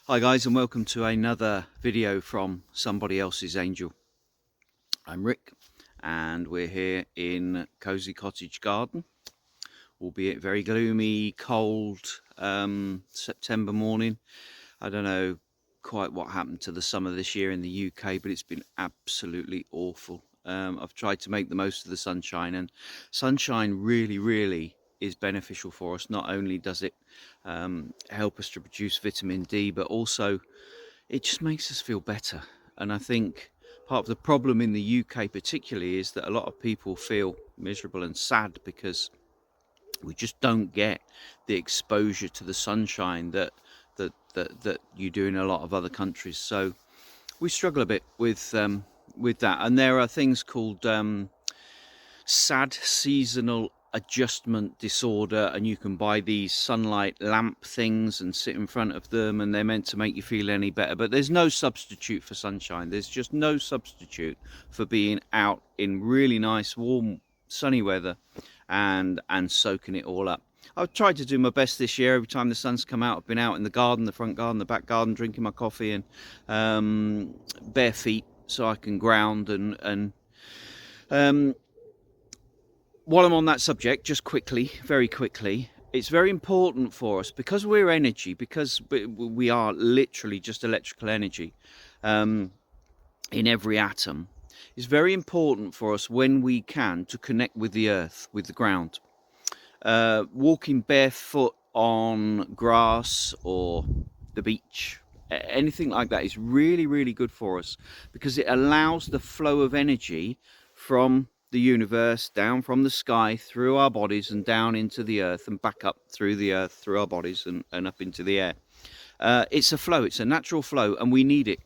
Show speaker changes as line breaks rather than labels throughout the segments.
Hi guys, and welcome to another video from Somebody Else's Angel. I'm Rick and we're here in Cozy Cottage Garden, albeit very gloomy, cold September morning. I don't know quite what happened to the summer this year in the UK, but it's been absolutely awful. I've tried to make the most of the sunshine, and sunshine really is beneficial for us. Not only does it help us to produce vitamin D, but also it just makes us feel better. And I think part of the problem in the UK particularly is that a lot of people feel miserable and sad because we just don't get the exposure to the sunshine that you do in a lot of other countries. So we struggle a bit with that. And there are things called SAD, seasonal adjustment disorder, and you can buy these sunlight lamp things and sit in front of them, and they're meant to make you feel any better, but there's no substitute for sunshine. There's just no substitute for being out in really nice warm sunny weather and soaking it all up. I've tried to do my best this year. Every time the sun's come out, I've been out in the garden, the front garden, the back garden, drinking my coffee and bare feet so I can ground. And while I'm on that subject, just quickly, very quickly, it's very important for us, because we're energy, because we are literally just electrical energy in every atom. It's very important for us, when we can, to connect with the earth, with the ground. Walking barefoot on grass or the beach, anything like that, is really good for us, because it allows the flow of energy from the universe, down from the sky, through our bodies and down into the earth, and back up through the earth, through our bodies and up into the air. It's a flow, it's a natural flow, and we need it.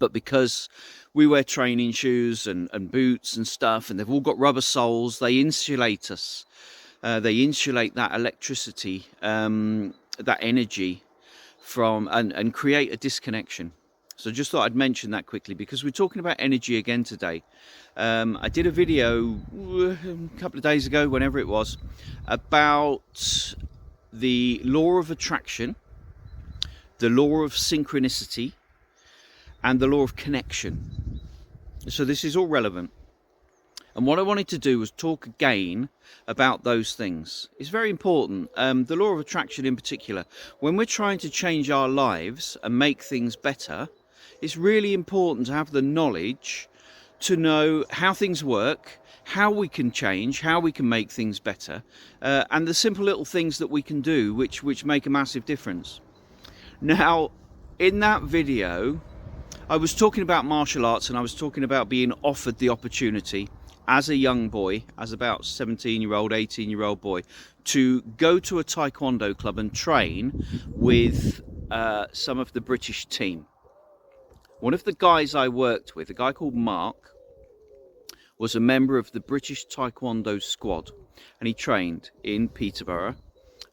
But because we wear training shoes and boots and stuff, and they've all got rubber soles, they insulate us. They insulate that electricity, that energy from, and create a disconnection. So just thought I'd mention that quickly, because we're talking about energy again today. I did a video a couple of days ago, whenever it was, about the law of attraction, the law of synchronicity, and the law of connection. So this is all relevant. And what I wanted to do was talk again about those things. It's very important. The law of attraction in particular, when we're trying to change our lives and make things better, it's really important to have the knowledge to know how things work, how we can change, how we can make things better, and the simple little things that we can do which make a massive difference. Now, in that video, I was talking about martial arts, and I was talking about being offered the opportunity as a young boy, as about 17-year-old, 18-year-old boy, to go to a taekwondo club and train with some of the British team. One of the guys I worked with, a guy called Mark, was a member of the British Taekwondo squad, and he trained in Peterborough,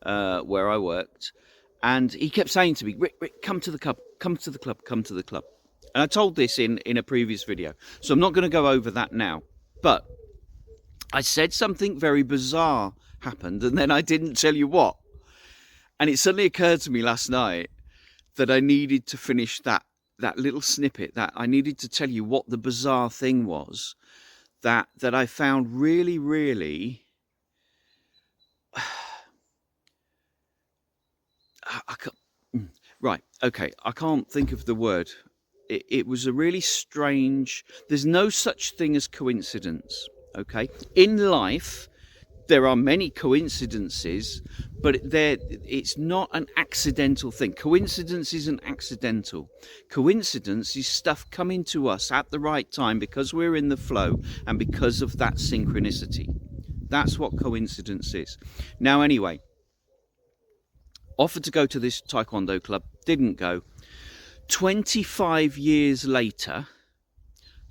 where I worked, and he kept saying to me, Rick, come to the club, come to the club, come to the club. And I told this in a previous video, so I'm not going to go over that now. But I said something very bizarre happened, and then I didn't tell you what. And it suddenly occurred to me last night that I needed to finish that little snippet, that I needed to tell you what the bizarre thing was that I found really right, okay, I can't think of the word. It was a really strange, there's no such thing as coincidence, okay? In life, there are many coincidences, but it's not an accidental thing. Coincidence isn't accidental. Coincidence is stuff coming to us at the right time because we're in the flow and because of that synchronicity. That's what coincidence is. Now, anyway, offered to go to this taekwondo club, didn't go. 25 years later,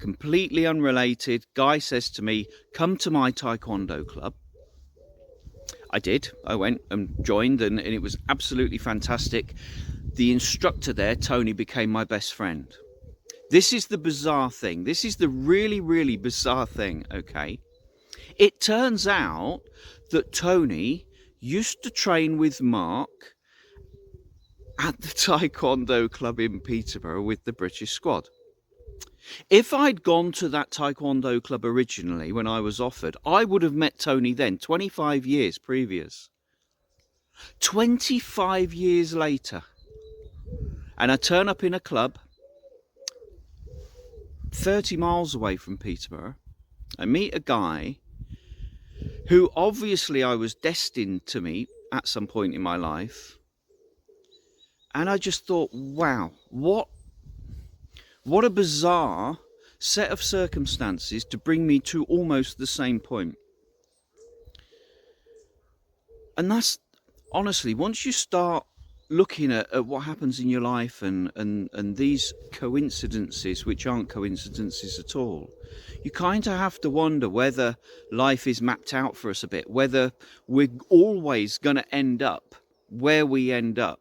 completely unrelated, guy says to me, come to my taekwondo club. I did. I went and joined, and it was absolutely fantastic. The instructor there, Tony, became my best friend. This is the bizarre thing. This is the really bizarre thing, okay? It turns out that Tony used to train with Mark at the Taekwondo club in Peterborough with the British squad. If I'd gone to that Taekwondo club originally when I was offered, I would have met Tony then, 25 years previous. 25 years later. And I turn up in a club 30 miles away from Peterborough. I meet a guy who obviously I was destined to meet at some point in my life. And I just thought, wow, what a bizarre set of circumstances to bring me to almost the same point. And that's, honestly, once you start looking at what happens in your life and these coincidences, which aren't coincidences at all, you kind of have to wonder whether life is mapped out for us a bit, whether we're always going to end up where we end up.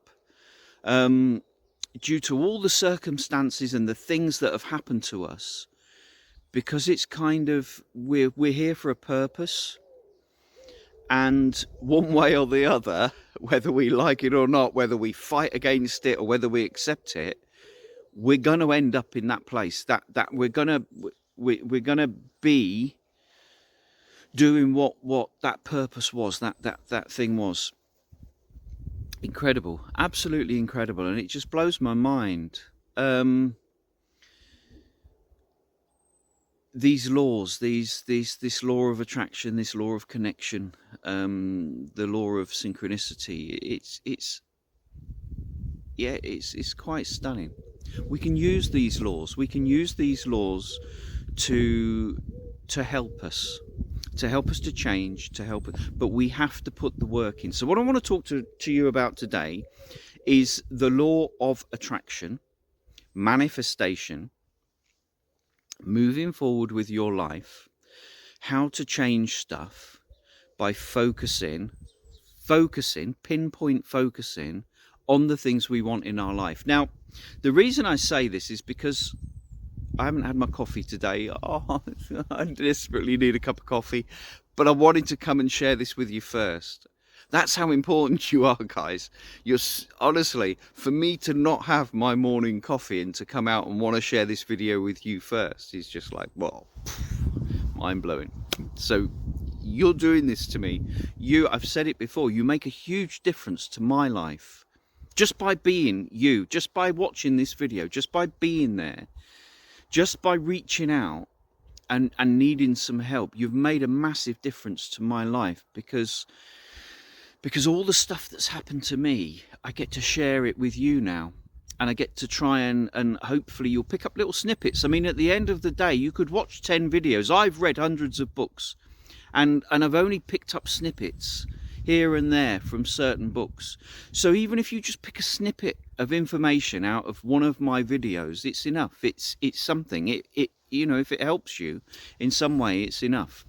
Due to all the circumstances and the things that have happened to us, because it's kind of, we're here for a purpose, and one way or the other, whether we like it or not, whether we fight against it or whether we accept it, we're going to end up in that place, that we're going to be doing what that purpose was, that thing was. Incredible, absolutely incredible, and it just blows my mind. These laws, this law of attraction, this law of connection, the law of synchronicity. It's quite stunning. We can use these laws. We can use these laws to help us. To help us to change, but we have to put the work in. So what I want to talk to you about today is the law of attraction, manifestation, moving forward with your life, how to change stuff by pinpoint focusing on the things we want in our life. Now, the reason I say this is because I haven't had my coffee today. Oh, I desperately need a cup of coffee, but I wanted to come and share this with you first. That's how important you are, guys. Honestly, for me to not have my morning coffee and to come out and want to share this video with you first is just like, well, mind-blowing. So you're doing this to me. I've said it before, you make a huge difference to my life. Just by being you, just by watching this video, just by being there. Just by reaching out and needing some help, you've made a massive difference to my life, because all the stuff that's happened to me, I get to share it with you now, and I get to try and hopefully you'll pick up little snippets. I mean, at the end of the day, you could watch 10 videos. I've read hundreds of books, and I've only picked up snippets here and there from certain books. So even if you just pick a snippet of information out of one of my videos, it's enough. It's something. It you know, if it helps you in some way, it's enough.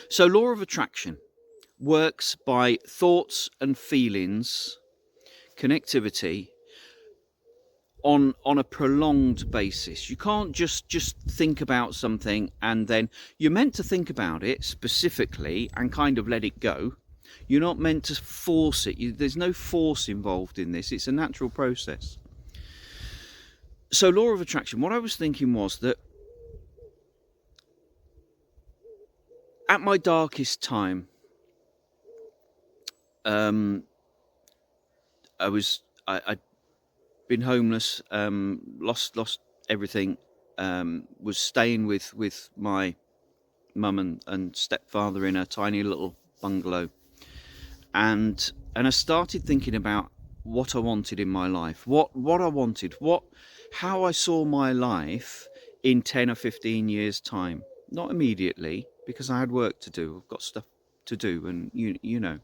So law of attraction works by thoughts and feelings, connectivity, on a prolonged basis. You can't just think about something and then you're meant to think about it specifically and kind of let it go. You're not meant to force it. There's no force involved in this. It's a natural process. So law of attraction, what I was thinking was that at my darkest time, I'd been homeless, lost everything, was staying with my mum and stepfather in a tiny little bungalow, and I started thinking about what I wanted in my life, what I wanted, how I saw my life in 10 or 15 years time. Not immediately, because I had work to do. I've got stuff to do, and you know,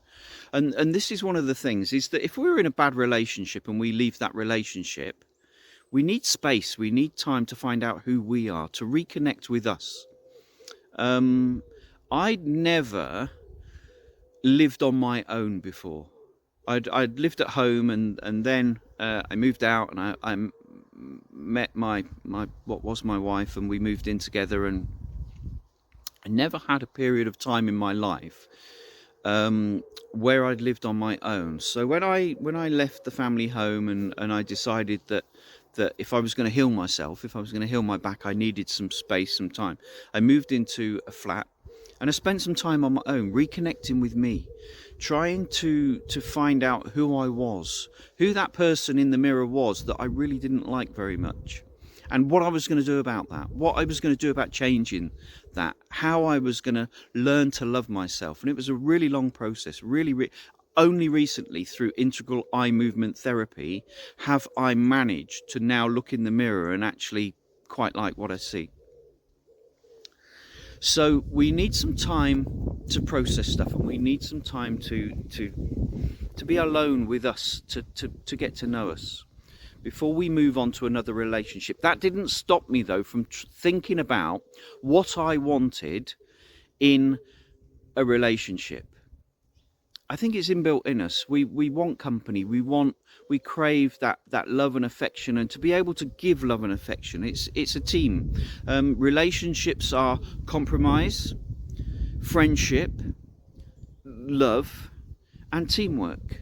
and this is one of the things, is that if we're in a bad relationship and we leave that relationship, we need space, we need time to find out who we are, to reconnect with us. I'd never lived on my own before. I'd lived at home, and then I moved out, and I met my what was my wife, and we moved in together, and I never had a period of time in my life where I'd lived on my own. So when I left the family home and I decided that if I was going to heal myself, if I was going to heal my back, I needed some space, some time. I moved into a flat and I spent some time on my own, reconnecting with me, trying to find out who I was, who that person in the mirror was that I really didn't like very much, and what I was going to do about that, what I was going to do about changing that, how I was going to learn to love myself. And it was a really long process. Only recently, through integral eye movement therapy, have I managed to now look in the mirror and actually quite like what I see. So we need some time to process stuff, and we need some time to be alone with us, to get to know us before we move on to another relationship. That didn't stop me though from thinking about what I wanted in a relationship. I think it's inbuilt in us. We want company. We crave that love and affection, and to be able to give love and affection. It's a team. Relationships are compromise, friendship, love, and teamwork.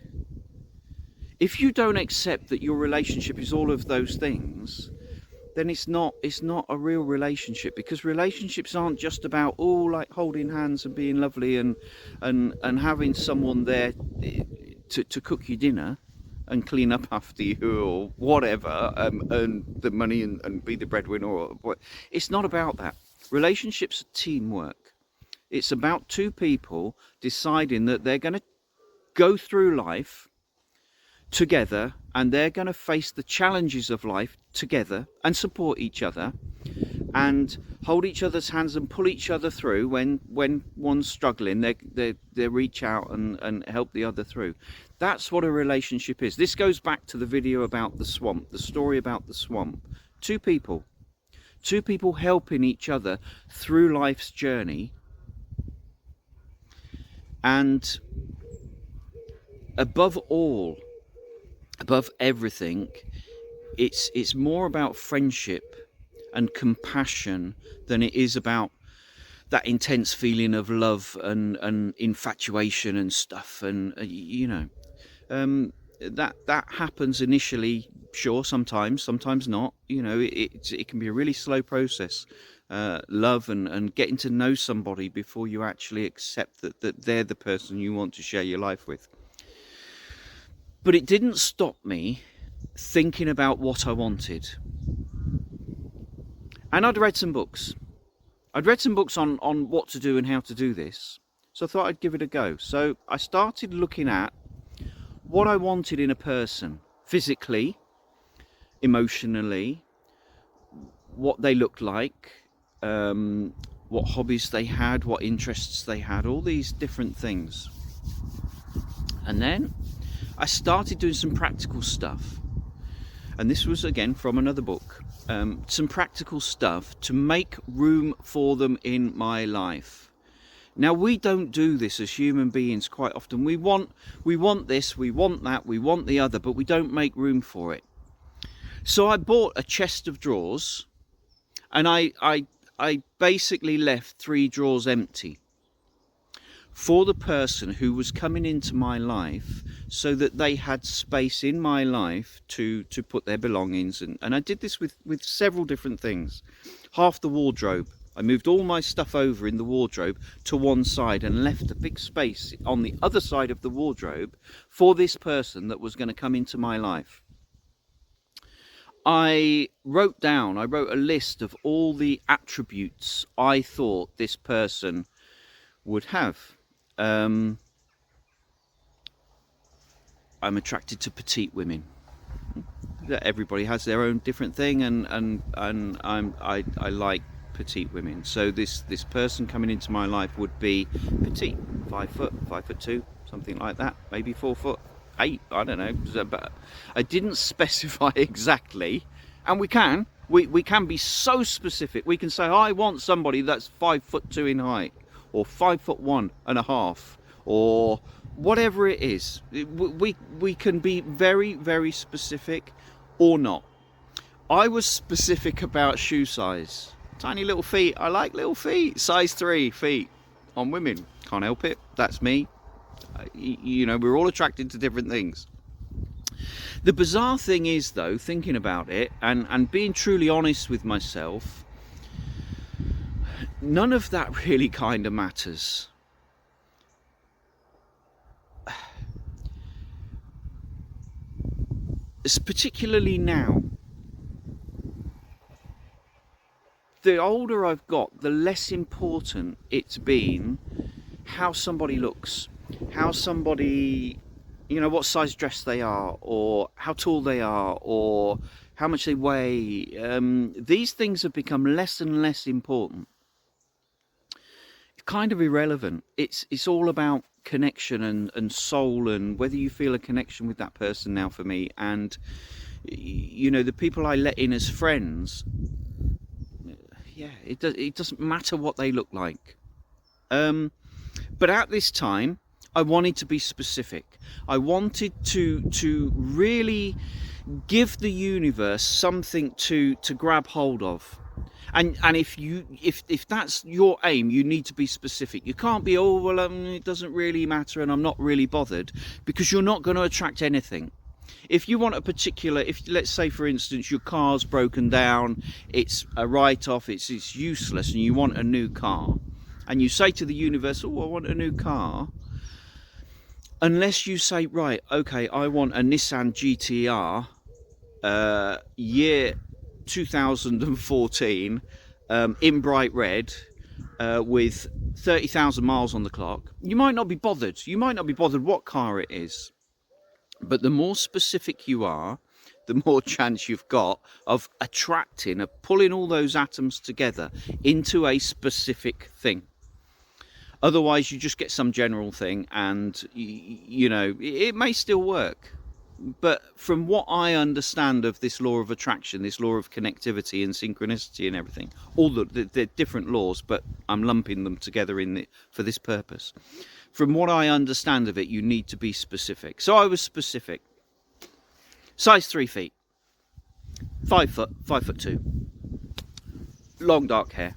If you don't accept that your relationship is all of those things, then it's not a real relationship, because relationships aren't just about like holding hands and being lovely and having someone there to cook you dinner and clean up after you or whatever, earn the money and be the breadwinner or what. It's not about that. Relationships are teamwork. It's about two people deciding that they're going to go through life together, and they're going to face the challenges of life together and support each other and hold each other's hands and pull each other through. When one's struggling, they reach out and help the other through. That's what a relationship is. This goes back to the video about the swamp, the story about the swamp. Two people helping each other through life's journey. And above everything, it's more about friendship and compassion than it is about that intense feeling of love and infatuation and stuff. And that happens initially, sure, sometimes not. It can be a really slow process, love and getting to know somebody before you actually accept that they're the person you want to share your life with. But it didn't stop me thinking about what I wanted. And I'd read some books. I'd read some books on what to do and how to do this. So I thought I'd give it a go. So I started looking at what I wanted in a person, physically, emotionally, what they looked like, what hobbies they had, what interests they had, all these different things. And then I started doing some practical stuff, and this was again from another book, some practical stuff to make room for them in my life. Now, we don't do this as human beings quite often. We want this, we want that, we want the other, but we don't make room for it. So I bought a chest of drawers, and I basically left 3 drawers empty for the person who was coming into my life, so that they had space in my life to put their belongings. And I did this with several different things. Half the wardrobe, I moved all my stuff over in the wardrobe to one side and left a big space on the other side of the wardrobe for this person that was going to come into my life. I wrote a list of all the attributes I thought this person would have. I'm attracted to petite women. Everybody has their own different thing, and I like petite women. So this person coming into my life would be petite, 5 foot, 5'2", something like that, maybe 4'8", I don't know. But I didn't specify exactly, and we can be so specific. We can say, I want somebody that's 5'2" in height, or 5'1.5", or whatever it is. We can be very, very specific or not. I was specific about shoe size. Tiny little feet. I like little feet. Size 3 feet on women. Can't help it. That's me. You know, we're all attracted to different things. The bizarre thing is, though, thinking about it and being truly honest with myself, none of that really kind of matters. It's particularly now. The older I've got, the less important it's been how somebody looks, how somebody, you know, what size dress they are, or how tall they are, or how much they weigh. These things have become less and less important. It's kind of irrelevant. It's all about connection and soul, and whether you feel a connection with that person now for me. And, you know, the people I let in as friends, yeah, it doesn't matter what they look like. But at this time, I wanted to be specific. I wanted to really give the universe something to grab hold of. And if that's your aim, you need to be specific. You can't be, oh well, it doesn't really matter and I'm not really bothered, because you're not going to attract anything. If you want a particular, if let's say for instance your car's broken down, it's a write-off, it's useless, and you want a new car, and you say to the universe, oh, I want a new car, unless you say, right, okay, I want a Nissan GTR year 2014 in bright red with 30,000 miles on the clock, you might not be bothered. You might not be bothered what car it is. But the more specific you are, the more chance you've got of attracting, of pulling all those atoms together into a specific thing. Otherwise, you just get some general thing, and, you know, it may still work. But from what I understand of this law of attraction, this law of connectivity and synchronicity and everything, all they're different laws, but I'm lumping them together for this purpose. From what I understand of it, you need to be specific. So I was specific. Size 3 feet. 5 foot, 5'2". Long dark hair.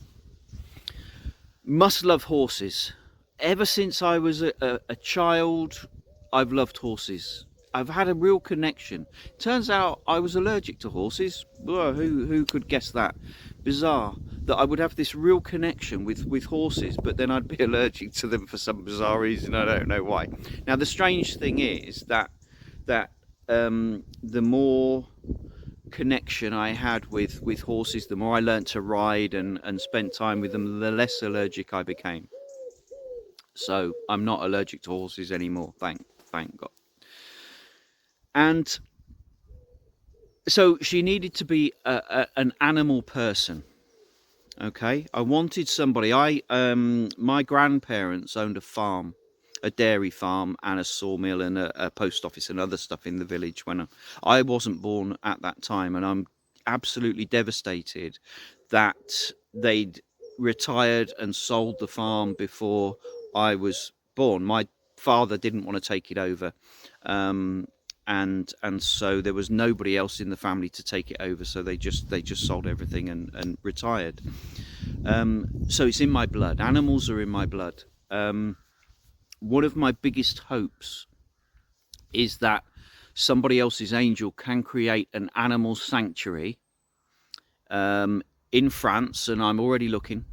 Must love horses. Ever since I was a child, I've loved horses. I've had a real connection. Turns out I was allergic to horses. Whoa, who could guess that? Bizarre that I would have this real connection with horses, but then I'd be allergic to them for some bizarre reason. I don't know why. Now the strange thing is that the more connection I had with horses, the more I learnt to ride and spent time with them, the less allergic I became. So I'm not allergic to horses anymore, thank God. And so she needed to be an animal person. Okay, I wanted somebody. My grandparents owned a farm, a dairy farm, and a sawmill, and a post office and other stuff in the village when I wasn't born at that time. And I'm absolutely devastated that they'd retired and sold the farm before I was born. My father didn't want to take it over. And so there was nobody else in the family to take it over, so they just sold everything and retired. So it's in my blood. Animals are in my blood. One of my biggest hopes is that Somebody Else's Angel can create an animal sanctuary in France, and I'm already looking.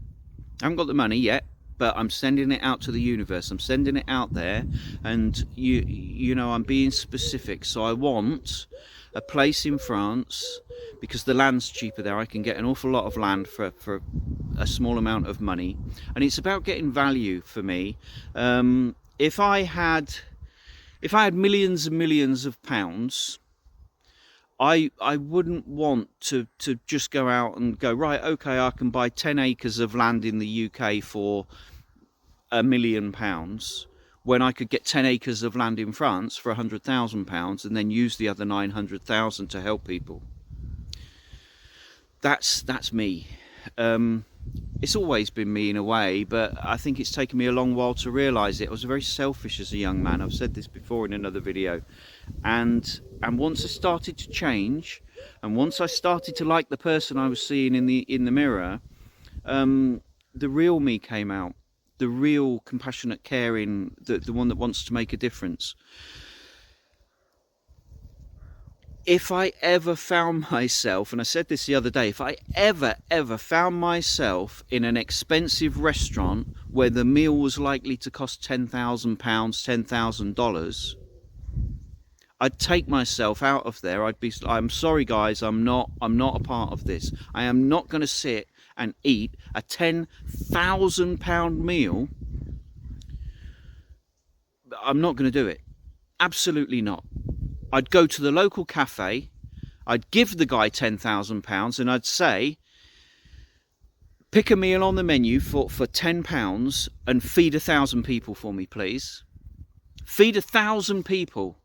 I haven't got the money yet, but I'm sending it out to the universe. I'm sending it out there, and you know, I'm being specific. So I want a place in France, because the land's cheaper there. I can get an awful lot of land for a small amount of money, and it's about getting value for me. If I had millions and millions of pounds, I wouldn't want to just go out and go, right, okay, I can buy 10 acres of land in the UK for £1 million, when I could get 10 acres of land in France for £100,000 and then use the other 900,000 to help people. That's me. It's always been me in a way, but I think it's taken me a long while to realise it. I was very selfish as a young man. I've said this before in another video. And once I started to change, and once I started to like the person I was seeing in the mirror, the real me came out. the real compassionate, caring, the one that wants to make a difference. If I ever found myself, and I said this the other day, if I ever found myself in an expensive restaurant where the meal was likely to cost £10,000, $10,000, I'd take myself out of there. I'm sorry guys, I'm not a part of this. I am not going to sit and eat a £10,000 meal. I'm not going to do it. Absolutely not. I'd go to the local cafe, I'd give the guy £10,000 and I'd say, pick a meal on the menu for £10 and feed 1,000 people for me, please. Feed 1,000 people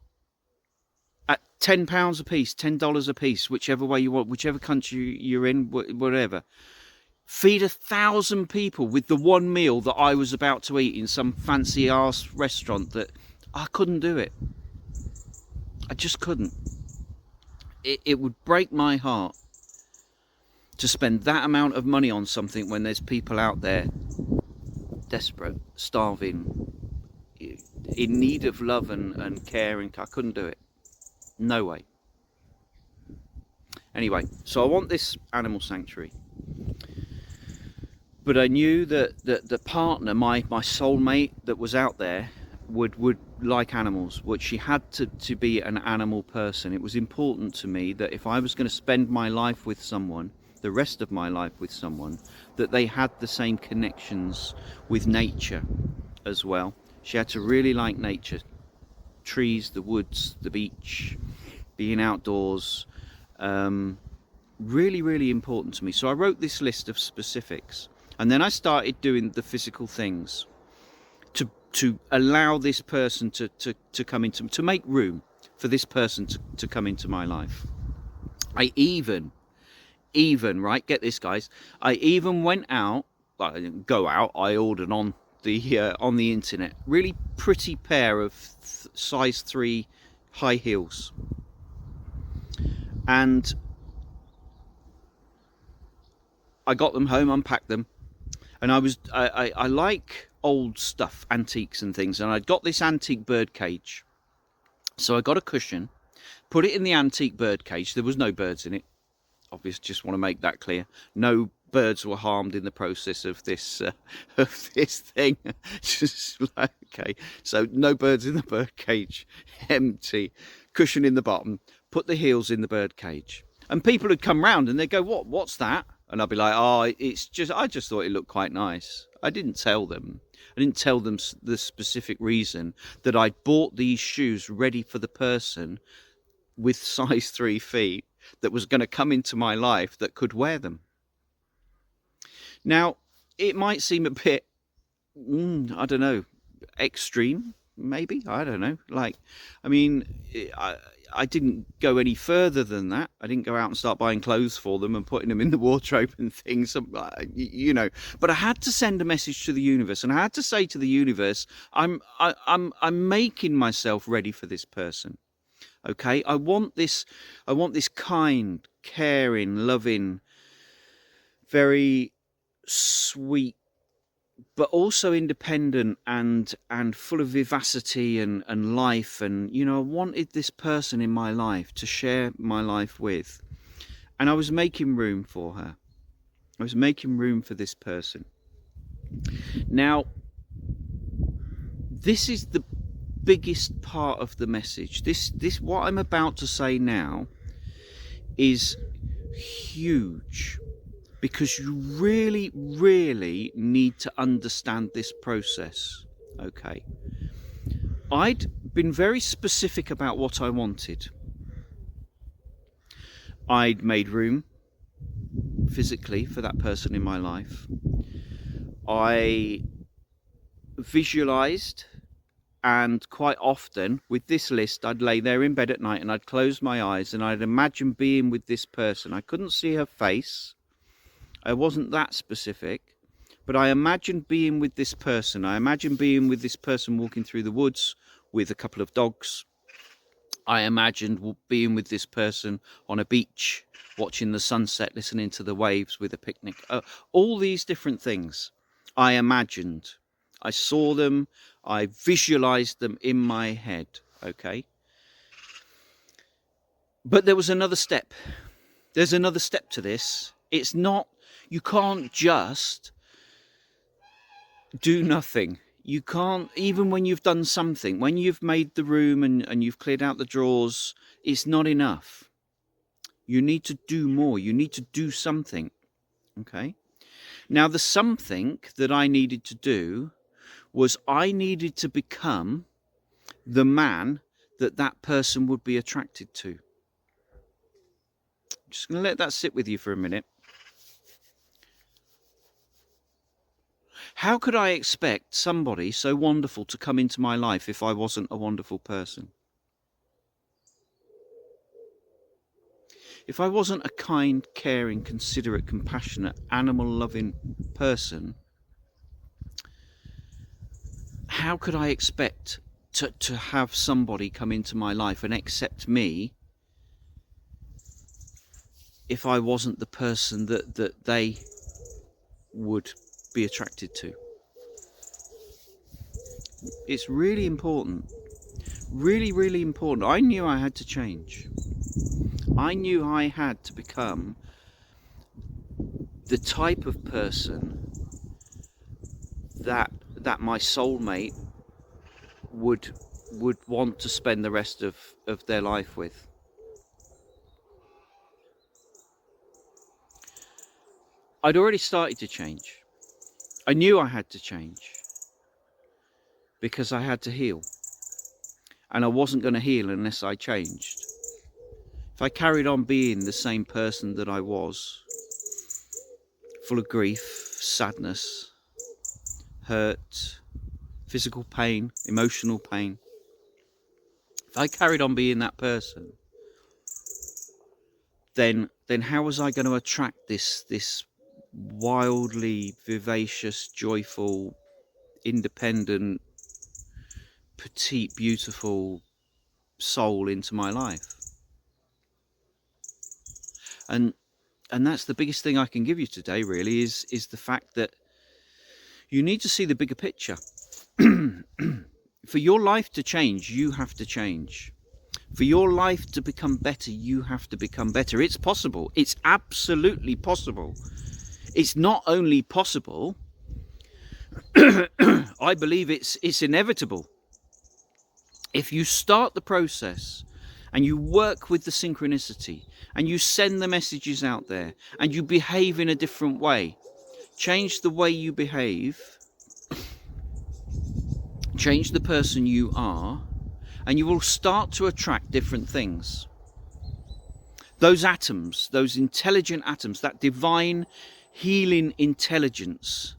at £10 a piece, $10 a piece, whichever way you want, whichever country you're in, whatever. Feed 1,000 people with the one meal that I was about to eat in some fancy ass restaurant that I couldn't do it. I just couldn't. It would break my heart to spend that amount of money on something when there's people out there desperate, starving, in need of love and caring. I couldn't do it. No way. Anyway, so I want this animal sanctuary. But I knew that the partner, my soulmate that was out there, would like animals, which she had to be an animal person. It was important to me that if I was going to spend my life with someone, the rest of my life with someone, that they had the same connections with nature as well. She had to really like nature, trees, the woods, the beach, being outdoors. Really, really important to me. So I wrote this list of specifics, and then I started doing the physical things to allow this person to come into, to make room for this person to come into my life. I even, right, get this guys, I even went out, well, I didn't go out, I ordered on the internet, really pretty pair of size 3 high heels. And I got them home, unpacked them, and I like old stuff, antiques and things, and I'd got this antique bird cage. So I got a cushion, put it in the antique bird cage. There was no birds in it. Obviously, just want to make that clear. No birds were harmed in the process of this thing. Just like, okay, so no birds in the bird cage. Empty. Cushion in the bottom. Put the heels in the bird cage. And people would come round and they'd go, what's that? And I'd be like, oh, I just thought it looked quite nice. I didn't tell them. I didn't tell them the specific reason that I'd bought these shoes ready for the person with size 3 feet that was going to come into my life that could wear them. Now, it might seem a bit, I don't know, extreme, maybe. I don't know. Like, I mean, I didn't go any further than that. I didn't go out and start buying clothes for them and putting them in the wardrobe and things, you know. But I had to send a message to the universe, and I had to say to the universe, I'm making myself ready for this person. Okay, I want this kind, caring, loving, very sweet, but also independent and full of vivacity and life. And, you know, I wanted this person in my life to share my life with. And I was making room for her. I was making room for this person. Now, this is the biggest part of the message. This what I'm about to say now is huge, because you really, really need to understand this process. Okay, I'd been very specific about what I wanted. I'd made room physically for that person in my life. I visualized, and quite often with this list, I'd lay there in bed at night and I'd close my eyes and I'd imagine being with this person. I couldn't see her face. I wasn't that specific, but I imagined being with this person. I imagined being with this person walking through the woods with a couple of dogs. I imagined being with this person on a beach, watching the sunset, listening to the waves with a picnic. All these different things I imagined. I saw them. I visualized them in my head. Okay. But there was another step. There's another step to this. It's not, you can't just do nothing. You can't, even when you've done something, when you've made the room and you've cleared out the drawers, it's not enough. You need to do more. You need to do something. Okay. Now, the something that I needed to do was I needed to become the man that that person would be attracted to. I'm just going to let that sit with you for a minute. How could I expect somebody so wonderful to come into my life if I wasn't a wonderful person? If I wasn't a kind, caring, considerate, compassionate, animal-loving person, how could I expect to have somebody come into my life and accept me if I wasn't the person that they would be attracted to? It's really important. Really, really important. I knew I had to change. I knew I had to become the type of person that my soulmate would want to spend the rest of their life with. I'd already started to change. I knew I had to change because I had to heal. And I wasn't going to heal unless I changed. If I carried on being the same person that I was, full of grief, sadness, hurt, physical pain, emotional pain, if I carried on being that person, then how was I going to attract this wildly vivacious, joyful, independent, petite, beautiful soul into my life? And that's the biggest thing I can give you today, really, is the fact that you need to see the bigger picture. For your life to change, you have to change. For your life to become better, you have to become better. It's possible. It's absolutely possible. It's not only possible, I believe it's inevitable. If you start the process and you work with the synchronicity and you send the messages out there and you behave in a different way, change the way you behave, change the person you are, and you will start to attract different things. Those atoms, those intelligent atoms, that divine healing intelligence,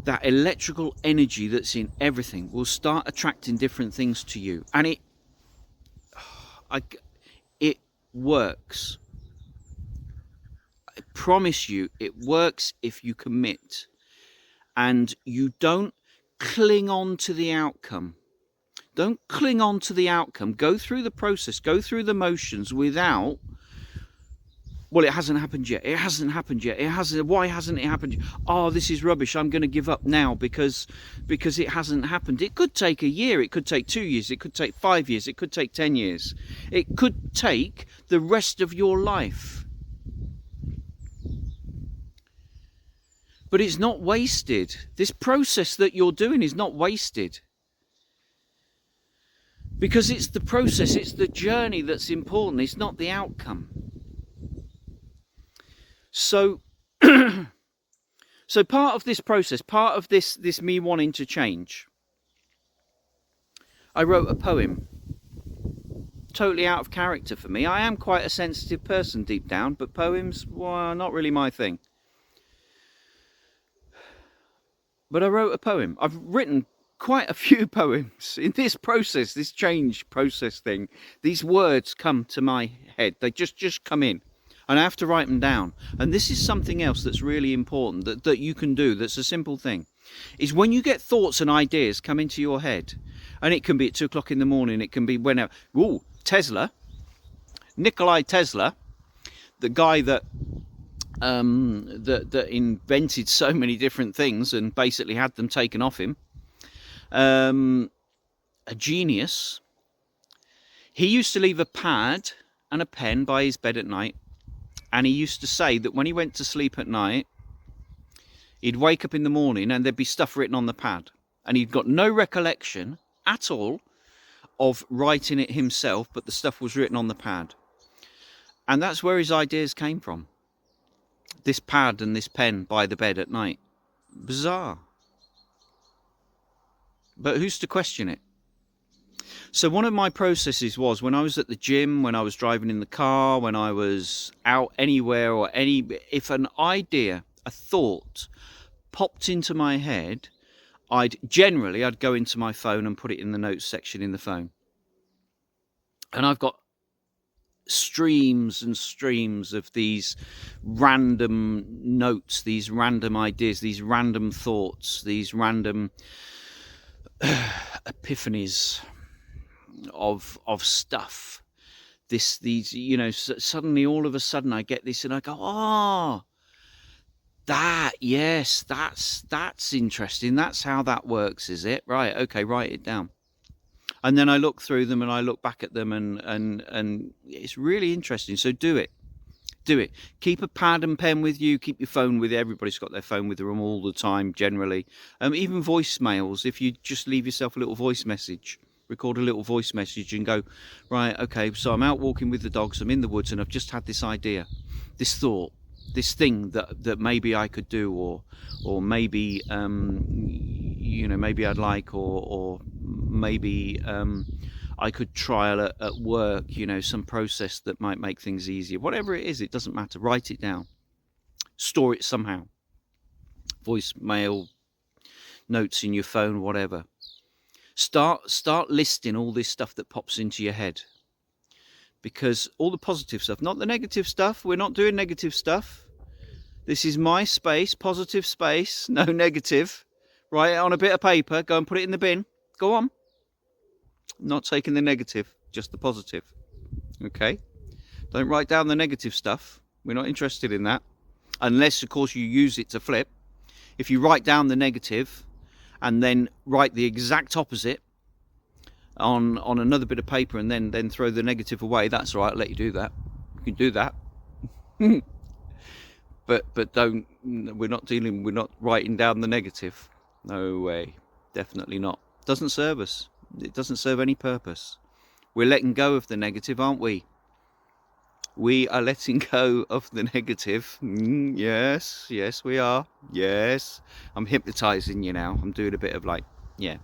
that electrical energy that's in everything will start attracting different things to you. And it works. I promise you, it works if you commit and you don't cling on to the outcome. Don't cling on to the outcome. Go through the process, go through the motions without, well, it hasn't happened yet. It hasn't happened yet. It hasn't. Why hasn't it happened yet? Oh, this is rubbish. I'm going to give up now because it hasn't happened. It could take a year. It could take 2 years. It could take 5 years. It could take 10 years. It could take the rest of your life. But it's not wasted. This process that you're doing is not wasted. Because it's the process, it's the journey that's important. It's not the outcome. So, so part of this process, part of this me wanting to change, I wrote a poem. Totally out of character for me. I am quite a sensitive person deep down, but poems, well, not really my thing. But I wrote a poem. I've written quite a few poems in this process, this change process thing. These words come to my head. They just come in. And I have to write them down. And this is something else that's really important that you can do, that's a simple thing. Is when you get thoughts and ideas come into your head, and it can be at 2 o'clock in the morning, it can be whenever. Ooh, Nikola Tesla, the guy that that invented so many different things and basically had them taken off him. A genius. He used to leave a pad and a pen by his bed at night, and he used to say that when he went to sleep at night, he'd wake up in the morning and there'd be stuff written on the pad, and he'd got no recollection at all of writing it himself, but the stuff was written on the pad. And that's where his ideas came from. This pad and this pen by the bed at night. Bizarre. But who's to question it? So one of my processes was when I was at the gym, when I was driving in the car, when I was out anywhere, or if an idea, a thought popped into my head, I'd go into my phone and put it in the notes section in the phone. And I've got streams and streams of these random notes, these random ideas, these random thoughts, these random epiphanies of stuff. These, you know, suddenly all of a sudden I get this and I go, oh, yes, that's interesting. That's how that works, is it? Right, okay, write it down. And then I look through them and I look back at them and it's really interesting. So do it. Keep a pad and pen with you. Keep your phone with you. Everybody's got their phone with them all the time, generally. Even voicemails. If you just leave yourself a little voice message, record a little voice message and go, right, okay, so I'm out walking with the dogs. I'm in the woods and I've just had this idea, this thought, this thing that maybe I could do, or maybe you know, maybe I'd like, or maybe I could trial at work, you know, some process that might make things easier. Whatever it is, it doesn't matter. Write it down. Store it somehow. Voicemail, notes in your phone, whatever. Start listing all this stuff that pops into your head. Because all the positive stuff, not the negative stuff. We're not doing negative stuff. This is my space, positive space, no negative. Write it on a bit of paper, go and put it in the bin. Go on. Not taking the negative, just the positive. Okay? Don't write down the negative stuff. We're not interested in that. Unless, of course, you use it to flip. If you write down the negative and then write the exact opposite on another bit of paper and then throw the negative away, that's all right, I'll let you do that. You can do that. But don't, we're not writing down the negative. No way. Definitely not. Doesn't serve us. It doesn't serve any purpose. We're letting go of the negative, aren't we? We are letting go of the negative. Yes, we are. Yes. I'm hypnotizing you now. I'm doing a bit of like, yeah.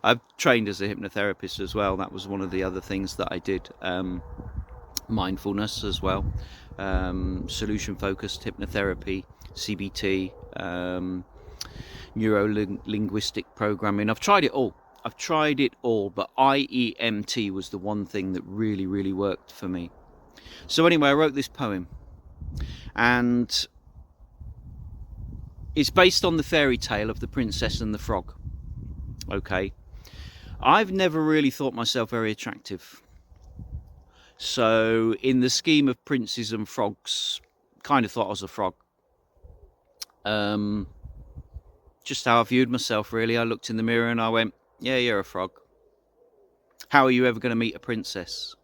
I've trained as a hypnotherapist as well. That was one of the other things that I did. Mindfulness as well. Solution-focused hypnotherapy, CBT, neuro-linguistic programming. I've tried it all, but IEMT was the one thing that really, really worked for me. So anyway, I wrote this poem, and it's based on the fairy tale of the Princess and the Frog. Okay, I've never really thought myself very attractive. So in the scheme of princes and frogs, kind of thought I was a frog. Just how I viewed myself, really. I looked in the mirror and I went, yeah, you're a frog. How are you ever going to meet a princess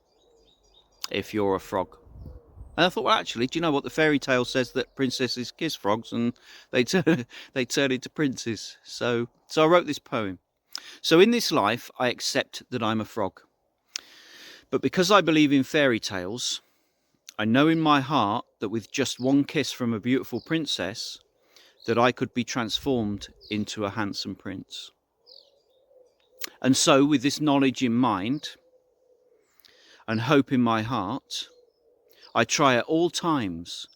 if you're a frog? And I thought, well, actually, do you know what? The fairy tale says that princesses kiss frogs and they turn into princes. So I wrote this poem. So in this life, I accept that I'm a frog. But because I believe in fairy tales, I know in my heart that with just one kiss from a beautiful princess, that I could be transformed into a handsome prince. And so with this knowledge in mind and hope in my heart, I try at all times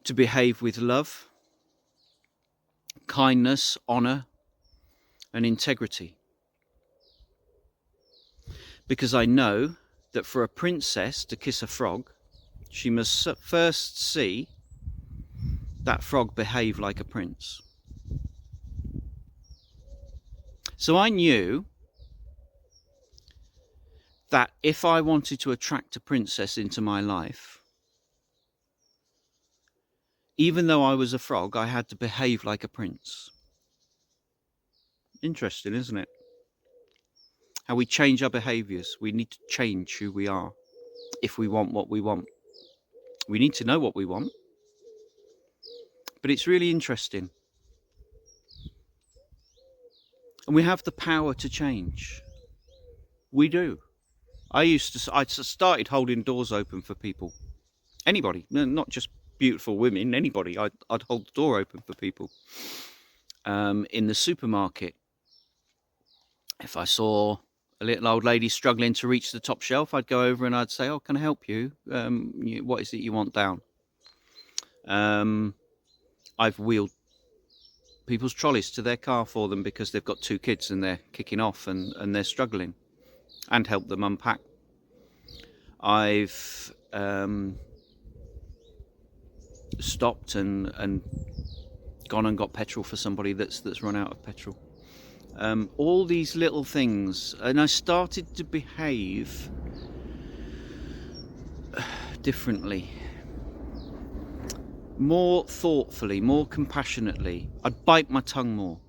to behave with love, kindness, honour, and integrity. Because I know that for a princess to kiss a frog, she must first see that frog behave like a prince. So I knew that if I wanted to attract a princess into my life, even though I was a frog, I had to behave like a prince. Interesting, isn't it? How we change our behaviors. We need to change who we are if we want what we want. We need to know what we want. But it's really interesting. And we have the power to change. We do. I started holding doors open for people. Anybody, not just beautiful women, anybody. I'd hold the door open for people. In the supermarket, if I saw a little old lady struggling to reach the top shelf, I'd go over and I'd say, "Oh, can I help you? What is it you want down?" I've wheeled people's trolleys to their car for them because they've got 2 kids and they're kicking off and they're struggling, and helped them unpack. I've stopped and gone and got petrol for somebody that's run out of petrol. All these little things, and I started to behave differently, more thoughtfully, more compassionately. I'd bite my tongue more.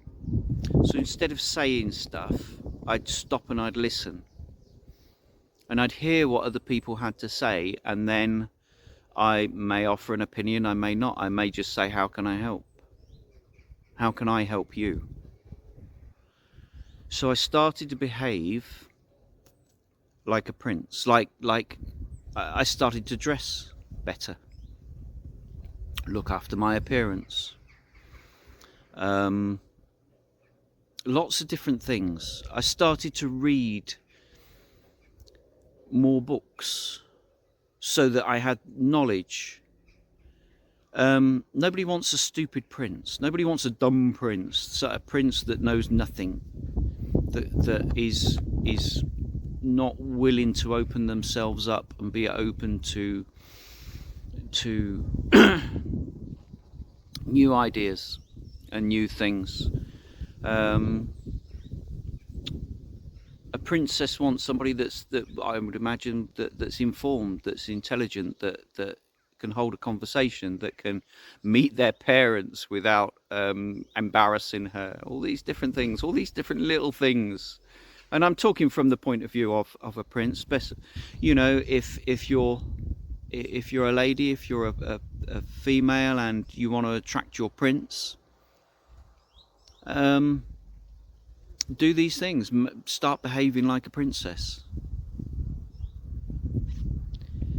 So instead of saying stuff, I'd stop and I'd listen, and I'd hear what other people had to say, and then I may offer an opinion, I may not. I may just say, "How can I help? How can I help you?" So I started to behave like a prince, like I started to dress better, look after my appearance, lots of different things. I started to read more books so that I had knowledge. Nobody wants a stupid prince. Nobody wants a dumb prince, a prince that knows nothing, that is not willing to open themselves up and be open to new ideas and new things. A princess wants somebody that I would imagine that's informed, that's intelligent, that can hold a conversation, that can meet their parents without embarrassing her. All these different things, all these different little things. And I'm talking from the point of view of a prince. You know, if you're a lady, if you're a female and you want to attract your prince, do these things. Start behaving like a princess.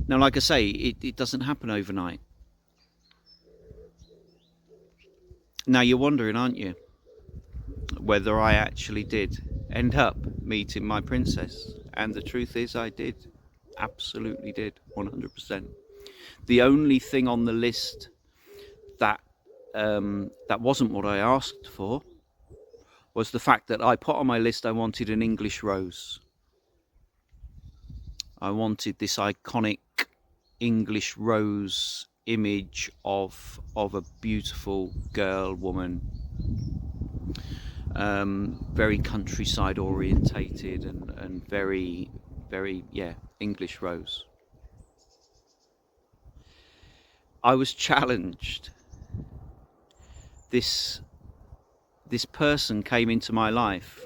Now, like I say, it doesn't happen overnight. Now you're wondering, aren't you, whether I actually did end up meeting my princess? And the truth is, I did. Absolutely did. 100%. The only thing on the list that wasn't what I asked for was the fact that I put on my list I wanted an English rose. I wanted this iconic English rose image of a beautiful girl, woman, very countryside orientated and very, very, yeah, English rose. I was challenged. This person came into my life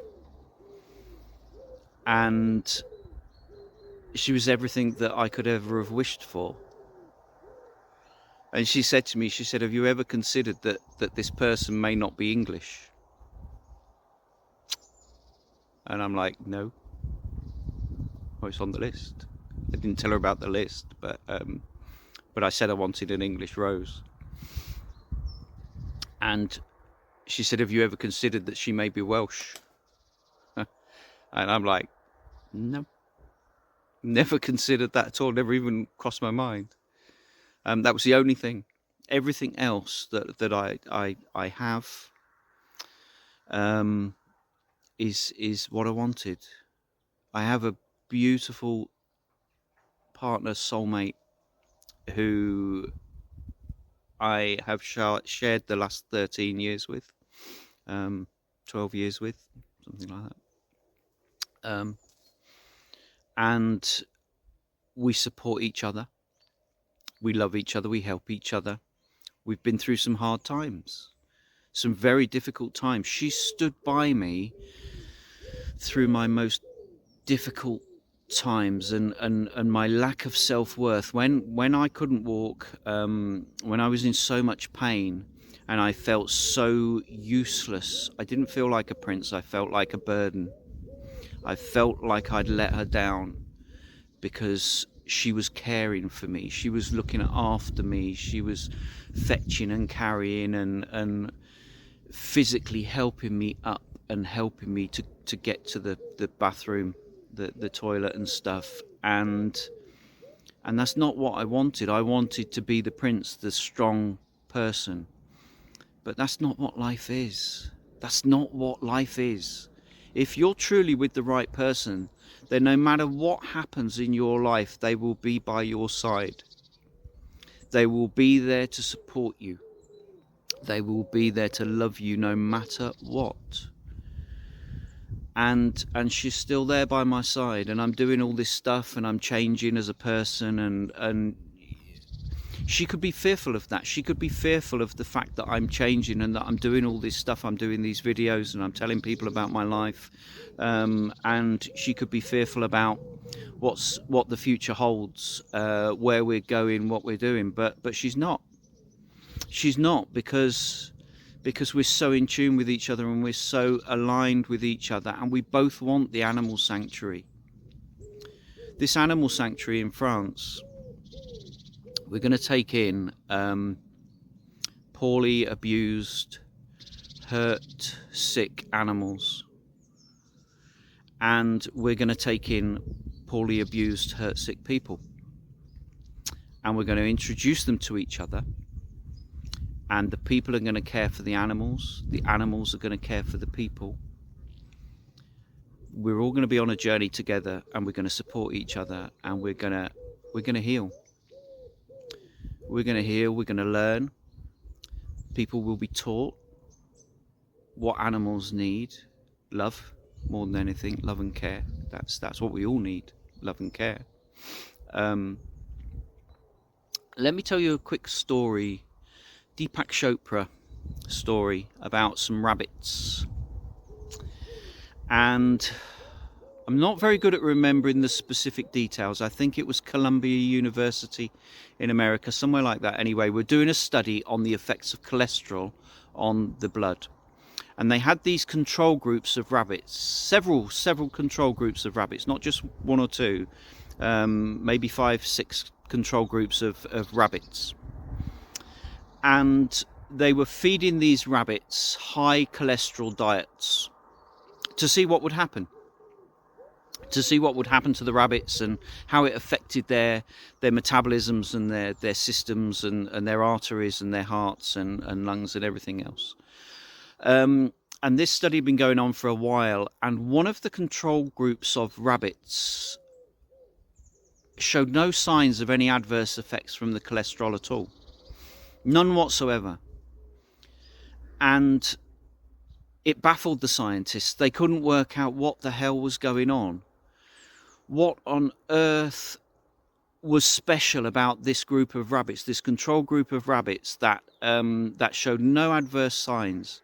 and she was everything that I could ever have wished for. And she said to me, she said, "Have you ever considered that this person may not be English?" And I'm like, "No." Well, it's on the list. I didn't tell her about the list, but I said I wanted an English rose. And she said, "Have you ever considered that she may be Welsh?" And I'm like, "No. Never considered that at all. Never even crossed my mind." That was the only thing. Everything else that I have is what I wanted. I have a beautiful partner, soulmate, who I have shared the last 13 years with, 12 years with, something like that. And we support each other. We love each other. We help each other. We've been through some hard times, some very difficult times. She stood by me through my most difficult times and my lack of self-worth. When I couldn't walk, when I was in so much pain and I felt so useless, I didn't feel like a prince. I felt like a burden. I felt like I'd let her down, because she was caring for me, she was looking after me, she was fetching and carrying and physically helping me up and helping me to get to the bathroom, the toilet and stuff. And that's not what I wanted. I wanted to be the prince, the strong person. But that's not what life is. That's not what life is. If you're truly with the right person, then no matter what happens in your life, they will be by your side. They will be there to support you. They will be there to love you no matter what. And she's still there by my side, and I'm doing all this stuff and I'm changing as a person, and she could be fearful of that. She could be fearful of the fact that I'm changing and that I'm doing all this stuff. I'm doing these videos and I'm telling people about my life. And she could be fearful about what the future holds, where we're going, what we're doing. But she's not. She's not, because we're so in tune with each other and we're so aligned with each other, and we both want the animal sanctuary. This animal sanctuary in France, we're going to take in poorly abused, hurt, sick animals. And we're going to take in poorly abused, hurt, sick people. And we're going to introduce them to each other. And the people are going to care for the animals. The animals are going to care for the people. We're all going to be on a journey together, and we're going to support each other, and we're going to heal. We're going to heal, we're going to learn. People will be taught what animals need. Love, more than anything, love and care. That's what we all need, love and care. Let me tell you a quick story, Deepak Chopra story about some rabbits. And I'm not very good at remembering the specific details. I think it was Columbia University in America, somewhere like that. Anyway, we're doing a study on the effects of cholesterol on the blood. And they had these control groups of rabbits, several control groups of rabbits, not just one or two, maybe 5, 6 control groups of rabbits. And they were feeding these rabbits high cholesterol diets to see what would happen. To see what would happen to the rabbits and how it affected their metabolisms and their systems and their arteries and their hearts and lungs and everything else. And this study had been going on for a while, and one of the control groups of rabbits showed no signs of any adverse effects from the cholesterol at all. None whatsoever. And it baffled the scientists. They couldn't work out what the hell was going on. What on earth was special about this group of rabbits, this control group of rabbits that showed no adverse signs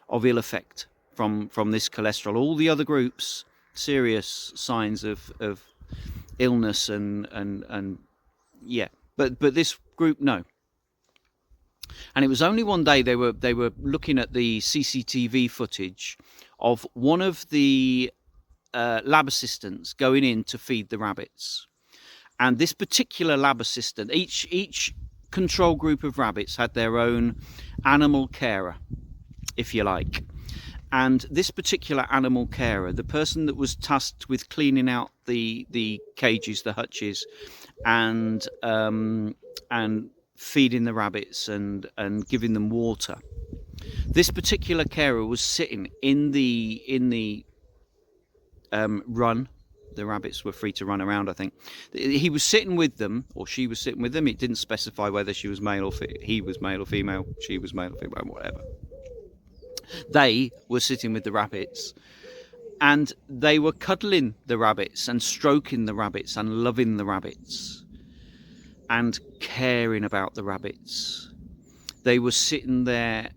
of ill effect from this cholesterol? All the other groups, serious signs of illness and yeah, but this group, no. And it was only one day they were looking at the CCTV footage of one of the lab assistants going in to feed the rabbits. And this particular lab assistant, each control group of rabbits had their own animal carer, if you like. And this particular animal carer, the person that was tasked with cleaning out the cages, the hutches, and feeding the rabbits and giving them water, this particular carer was sitting in the run. The rabbits were free to run around, I think. He was sitting with them, or she was sitting with them. It didn't specify whether she was male or he was male or female, she was male or female, whatever. They were sitting with the rabbits, and they were cuddling the rabbits and stroking the rabbits and loving the rabbits and caring about the rabbits. They were sitting there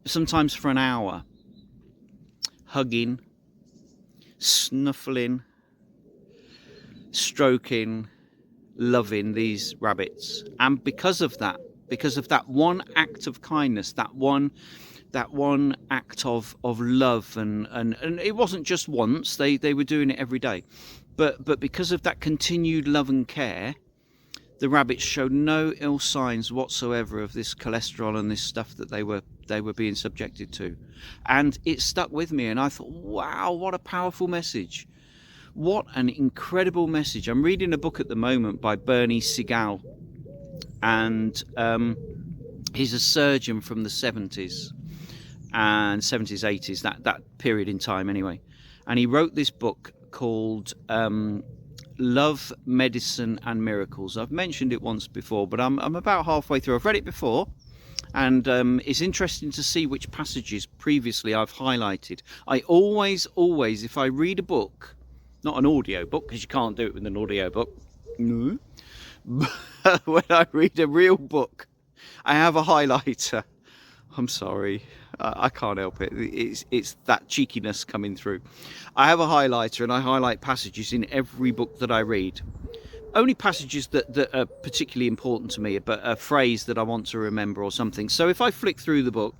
sometimes for an hour, hugging, snuffling, stroking, loving these rabbits. And because of that one act of kindness, that one act of love, and it wasn't just once, they were doing it every day, but because of that continued love and care, the rabbits showed no ill signs whatsoever of this cholesterol and this stuff that they were being subjected to. And it stuck with me, and I thought, wow, what a powerful message. What an incredible message. I'm reading a book at the moment by Bernie Siegel, and he's a surgeon from the 70s and 70s, 80s, that period in time anyway. And he wrote this book called Love, Medicine and Miracles. I've mentioned it once before, but I'm about halfway through. I've read it before, and it's interesting to see which passages previously I've highlighted. I always, if I read a book, not an audio book, because you can't do it with an audio book, no, but when I read a real book, I have a highlighter. I'm sorry, I can't help it. It's that cheekiness coming through. I have a highlighter, and I highlight passages in every book that I read. Only passages that are particularly important to me, but a phrase that I want to remember or something. So if I flick through the book,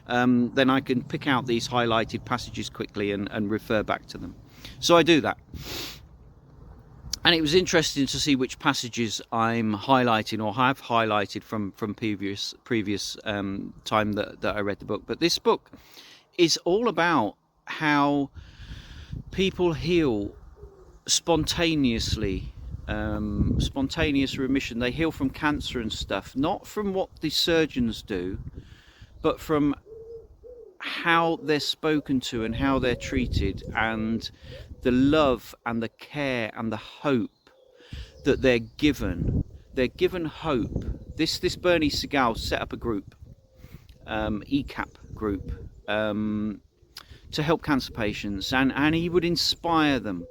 then I can pick out these highlighted passages quickly and refer back to them. So I do that. And it was interesting to see which passages I'm highlighting or have highlighted from previous time that I read the book. But this book is all about how people heal spontaneously, spontaneous remission. They heal from cancer and stuff, not from what the surgeons do, but from how they're spoken to and how they're treated, and the love and the care and the hope that they're given. They're given hope. This Bernie Siegel set up a group, ECAP group, to help cancer patients, and he would inspire them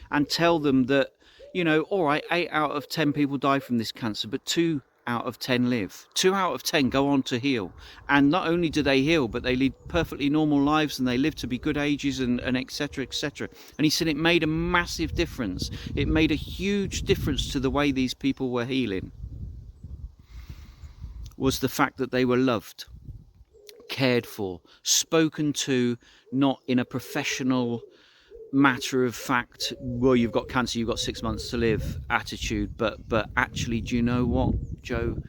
and tell them that, you know, all right, 8 out of 10 people die from this cancer, but 2 out of 10 live. 2 out of 10 go on to heal, and not only do they heal, but they lead perfectly normal lives, and they live to be good ages, and etc, etc. And he said it made a massive difference. It made a huge difference to the way these people were healing, was the fact that they were loved, cared for, spoken to, not in a professional matter of fact, well, you've got cancer, you've got 6 months to live attitude, but actually, do you know what, Joe,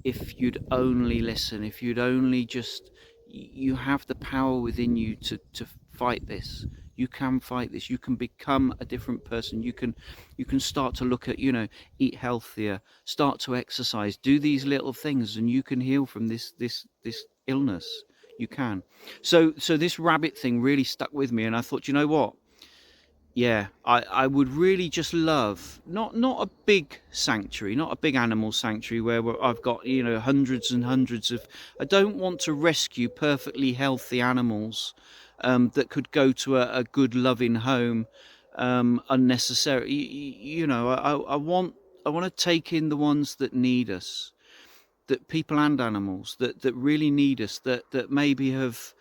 if you'd only listen, if you'd only just, you have the power within you to fight this. You can fight this. You can become a different person. You can start to look at, you know, eat healthier, start to exercise, do these little things, and you can heal from this illness. You can. So this rabbit thing really stuck with me, and I thought, you know what? Yeah, I would really just love, not a big sanctuary, not a big animal sanctuary where I've got, you know, hundreds and hundreds of, I don't want to rescue perfectly healthy animals that could go to a good loving home unnecessarily. You know, I want to take in the ones that need us, that people and animals that really need us, that maybe have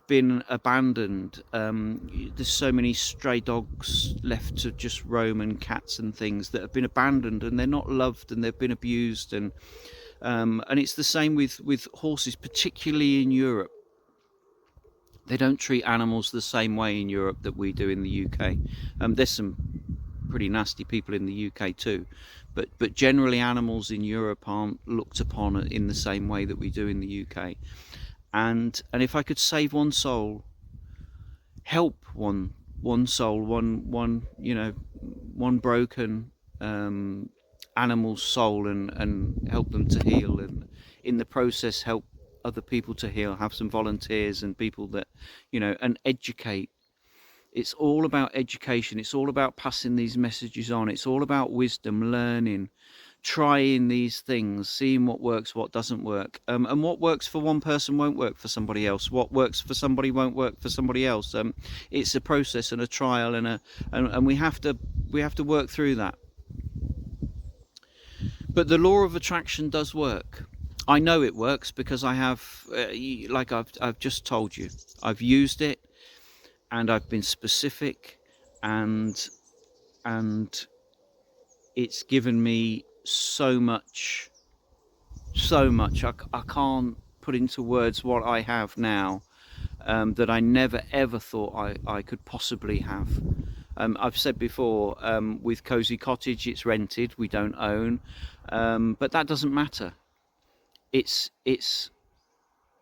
been abandoned. There's so many stray dogs left to just roam, and cats and things that have been abandoned, and they're not loved, and they've been abused, and it's the same with horses, particularly in Europe. They don't treat animals the same way in Europe that we do in the UK. There's some pretty nasty people in the UK too, but generally animals in Europe aren't looked upon in the same way that we do in the UK. And if I could save one soul, help one soul, one you know, one broken animal's soul, and help them to heal, and in the process help other people to heal, have some volunteers and people that, you know, and educate. It's all about education. It's all about passing these messages on. It's all about wisdom, learning, trying these things, seeing what works, what doesn't work, and what works for one person won't work for somebody else. What works for somebody won't work for somebody else. It's a process and a trial, and we have to work through that. But the law of attraction does work. I know it works because I have, like I've just told you, I've used it, and I've been specific, and it's given me so much. I can't put into words what I have now, that I never ever thought I could possibly have. I've said before, with Cozy Cottage, it's rented, we don't own, but that doesn't matter. It's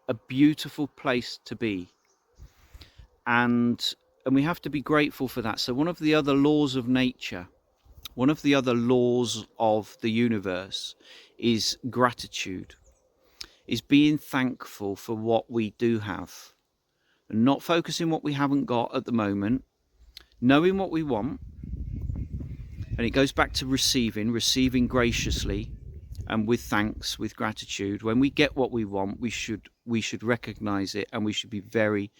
a beautiful place to be, and we have to be grateful for that. So one of the other laws of nature, one of the other laws of the universe, is gratitude, is being thankful for what we do have, and not focusing what we haven't got at the moment, knowing what we want. And it goes back to receiving graciously and with thanks, with gratitude. When we get what we want, we should recognize it, and we should be very,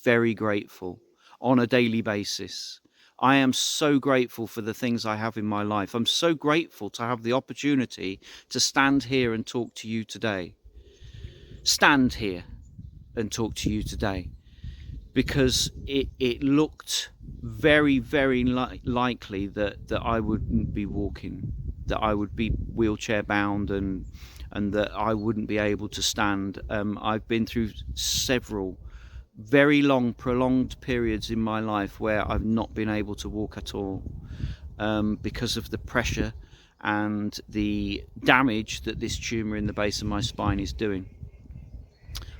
very grateful on a daily basis. I am so grateful for the things I have in my life. I'm so grateful to have the opportunity to stand here and talk to you today. Stand here and talk to you today, because it looked very, very likely that I wouldn't be walking, that I would be wheelchair bound, and that I wouldn't be able to stand. I've been through several very long, prolonged periods in my life where I've not been able to walk at all, because of the pressure and the damage that this tumour in the base of my spine is doing.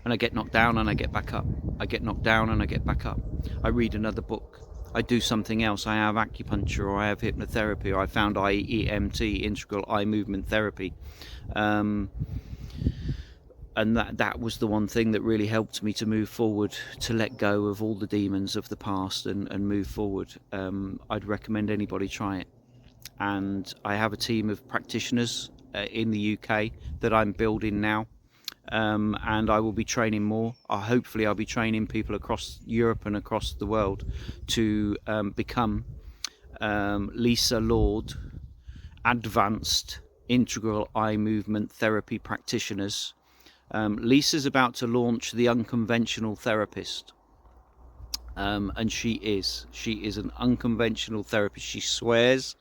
And I get knocked down and I get back up. I get knocked down and I get back up. I read another book. I do something else. I have acupuncture, or I have hypnotherapy, or I found IEMT, integral eye movement therapy. And that was the one thing that really helped me to move forward, to let go of all the demons of the past and move forward. I'd recommend anybody try it. And I have a team of practitioners in the UK that I'm building now. And I will be training more. Hopefully I'll be training people across Europe and across the world to become Lisa Lord Advanced Integral Eye Movement Therapy Practitioners. Lisa's about to launch the Unconventional Therapist, and she is an unconventional therapist. She swears,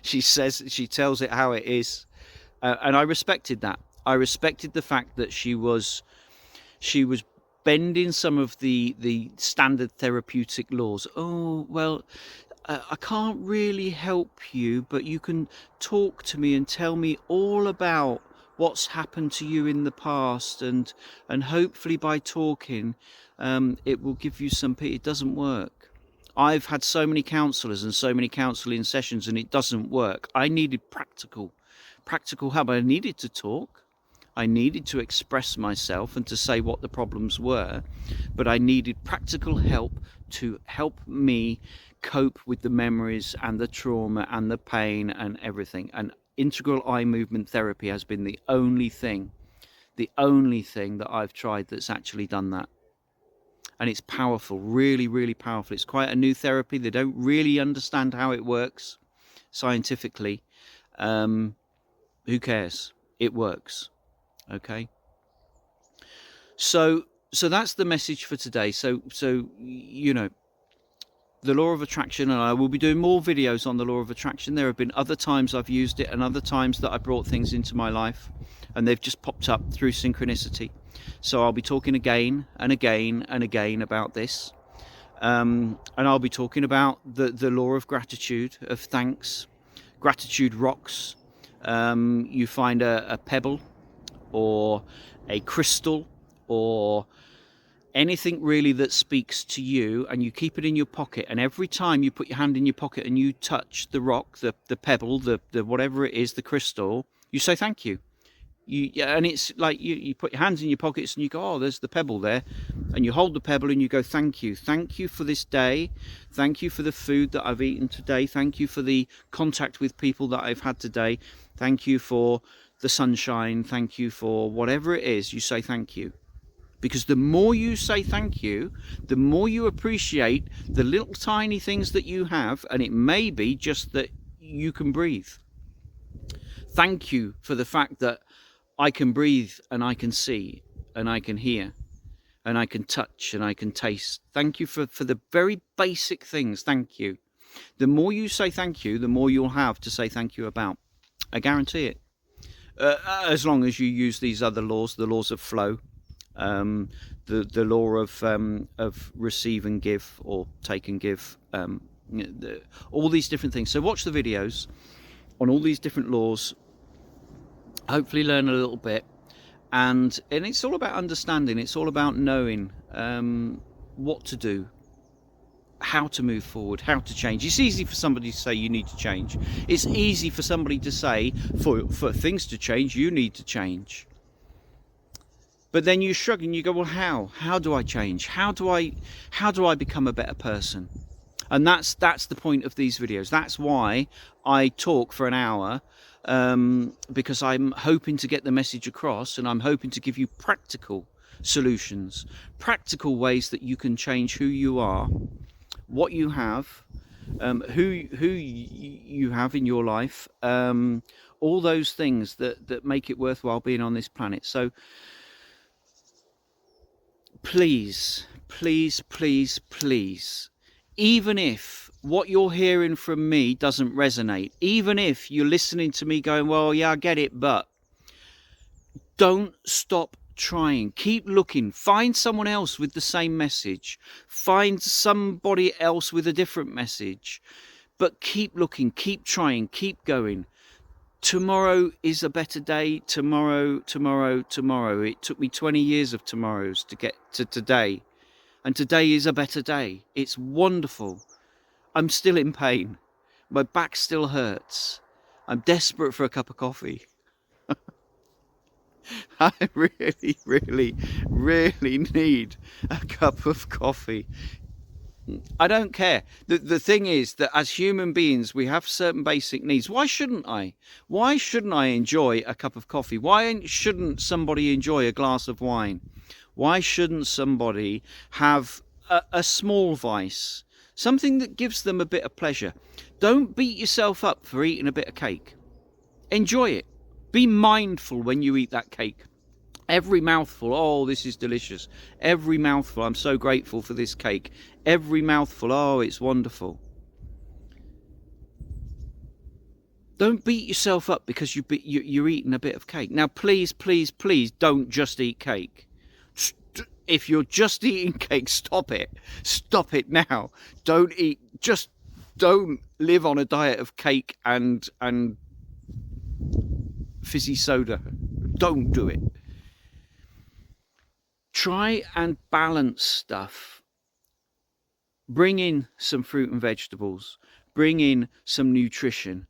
she tells it how it is, and I respected that. I respected the fact that she was bending some of the standard therapeutic laws. Oh, well, I can't really help you, but you can talk to me and tell me all about what's happened to you in the past, and hopefully by talking, it will give you some peace. It doesn't work. I've had so many counsellors and so many counselling sessions, and it doesn't work. I needed practical help. I needed to talk. I needed to express myself and to say what the problems were, but I needed practical help to help me cope with the memories and the trauma and the pain and everything. And integral eye movement therapy has been the only thing that I've tried that's actually done that. And it's powerful, really, really powerful. It's quite a new therapy. They don't really understand how it works scientifically. Who cares? It works. Okay, so that's the message for today. So you know, the law of attraction, and I will be doing more videos on the law of attraction. There have been other times I've used it, and other times that I brought things into my life and they've just popped up through synchronicity. So I'll be talking again and again and again about this, and I'll be talking about the law of gratitude, of thanks. Gratitude rocks. You find a pebble or a crystal or anything really that speaks to you, and you keep it in your pocket, and every time you put your hand in your pocket and you touch the rock, the pebble, the whatever it is, the crystal, you say thank you. And it's like you put your hands in your pockets and you go, oh, there's the pebble there, and you hold the pebble and you go, thank you for this day, thank you for the food that I've eaten today, thank you for the contact with people that I've had today, thank you for the sunshine, thank you for whatever it is. You say thank you, because the more you say thank you, the more you appreciate the little tiny things that you have, and it may be just that you can breathe. Thank you for the fact that I can breathe and I can see and I can hear and I can touch and I can taste. Thank you for the very basic things. Thank you. The more you say thank you, the more you'll have to say thank you about. I guarantee it. As long as you use these other laws, the laws of flow, the law of receive and give, or take and give, all these different things. So watch the videos on all these different laws. Hopefully learn a little bit, and it's all about understanding. It's all about knowing what to do, how to move forward, how to change. It's easy for somebody to say you need to change. It's easy for somebody to say for things to change you need to change. But then you shrug and you go, well, how do I change? How do I become a better person? And that's the point of these videos. That's why I talk for an hour, because I'm hoping to get the message across, and I'm hoping to give you practical solutions, practical ways that you can change who you are, what you have, who you have in your life, all those things that make it worthwhile being on this planet. So please, please, please, please, even if what you're hearing from me doesn't resonate, even if you're listening to me going, well, yeah, I get it, but don't stop trying. Keep looking. Find someone else with the same message. Find somebody else with a different message. But keep looking, keep trying, keep going. Tomorrow is a better day. Tomorrow. It took me 20 years of tomorrows to get to today. And today is a better day. It's wonderful. I'm still in pain. My back still hurts. I'm desperate for a cup of coffee. I really, really, really need a cup of coffee. I don't care. The thing is that as human beings, we have certain basic needs. Why shouldn't I? Why shouldn't I enjoy a cup of coffee? Why shouldn't somebody enjoy a glass of wine? Why shouldn't somebody have a small vice? Something that gives them a bit of pleasure. Don't beat yourself up for eating a bit of cake. Enjoy it. Be mindful when you eat that cake. Every mouthful, oh, this is delicious. Every mouthful, I'm so grateful for this cake. Every mouthful, oh, it's wonderful. Don't beat yourself up because you're eating a bit of cake. Now, please, please, please don't just eat cake. If you're just eating cake, stop it. Stop it now. Don't live on a diet of cake and fizzy soda. Don't do it. Try and balance stuff. Bring in some fruit and vegetables. Bring in some nutrition.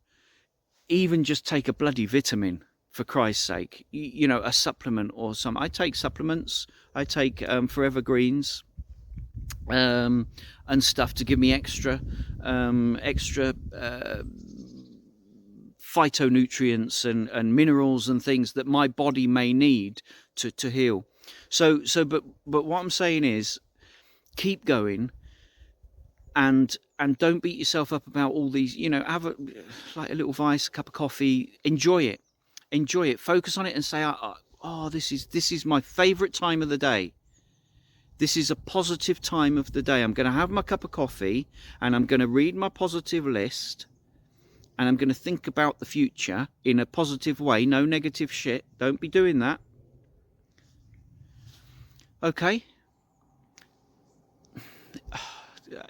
Even just take a bloody vitamin, for Christ's sake. You know, a supplement or some. I take supplements. I take Forever Greens and stuff to give me extra phytonutrients and minerals and things that my body may need to heal. But what I'm saying is, keep going, and don't beat yourself up about all these. You know, have a little vice, a cup of coffee. Enjoy it. Focus on it and say, oh, this is my favourite time of the day. This is a positive time of the day. I'm going to have my cup of coffee, and I'm going to read my positive list, and I'm going to think about the future in a positive way. No negative shit. Don't be doing that. Okay?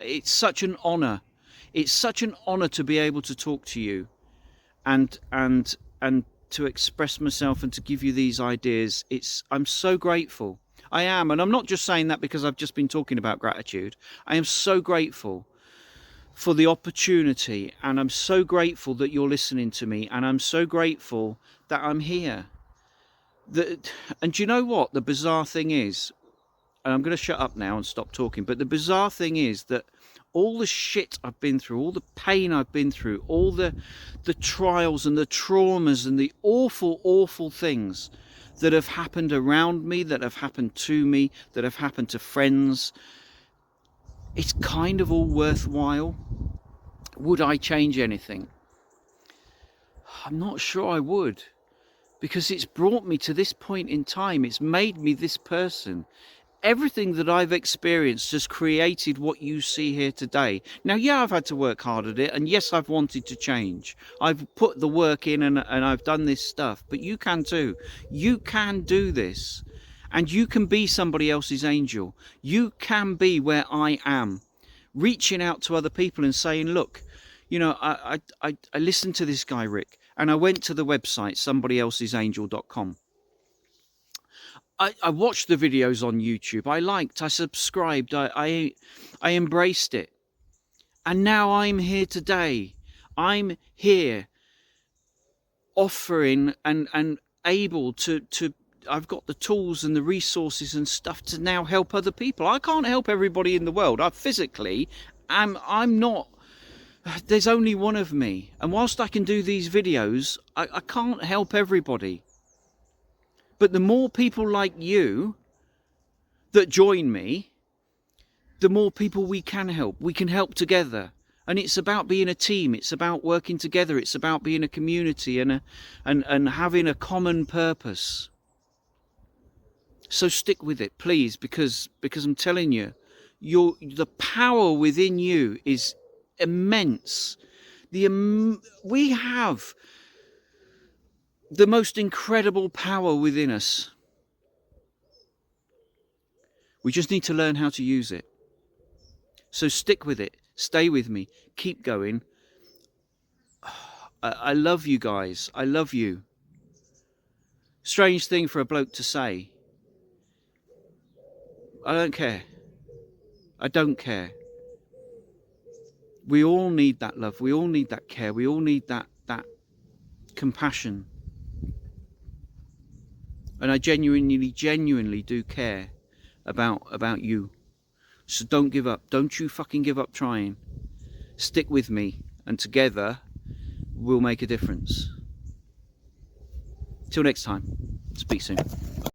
It's such an honour. It's such an honour to be able to talk to you and to express myself and to give you these ideas. I'm so grateful. I am, and I'm not just saying that because I've just been talking about gratitude. I am so grateful for the opportunity, and I'm so grateful that you're listening to me, and I'm so grateful that I'm here. And do you know what the bizarre thing is? And I'm going to shut up now and stop talking, but the bizarre thing is that all the shit I've been through, all the pain I've been through, all the trials and the traumas and the awful, awful things that have happened around me, that have happened to me, that have happened to friends, it's kind of all worthwhile. Would I change anything? I'm not sure I would. because it's brought me to this point in time. It's made me this person. Everything that I've experienced has created what you see here today. Now, yeah, I've had to work hard at it, and yes, I've wanted to change. I've put the work in, and I've done this stuff, but you can too. You can do this, and you can be somebody else's angel. You can be where I am, reaching out to other people and saying, look, you know, I listened to this guy, Rick, and I went to the website, SomebodyElse'sAngel.com. I watched the videos on YouTube. I liked, I subscribed, I embraced it. And now I'm here today. I'm here offering and able to I've got the tools and the resources and stuff to now help other people. I can't help everybody in the world. I'm not, there's only one of me. And whilst I can do these videos, I can't help everybody. But the more people like you that join me, the more people we can help. We can help together. And it's about being a team. It's about working together. It's about being a community and having a common purpose. So stick with it, please, because I'm telling you, the power within you is immense. We have the most incredible power within us. We just need to learn how to use it. So stick with it. Stay with me. Keep going. I love you guys. I love you. Strange thing for a bloke to say. I don't care. I don't care. We all need that love. We all need that care. We all need that compassion. And I genuinely do care about you. So don't give up. Don't you fucking give up trying. Stick with me, and together we'll make a difference. Till next time. Speak soon.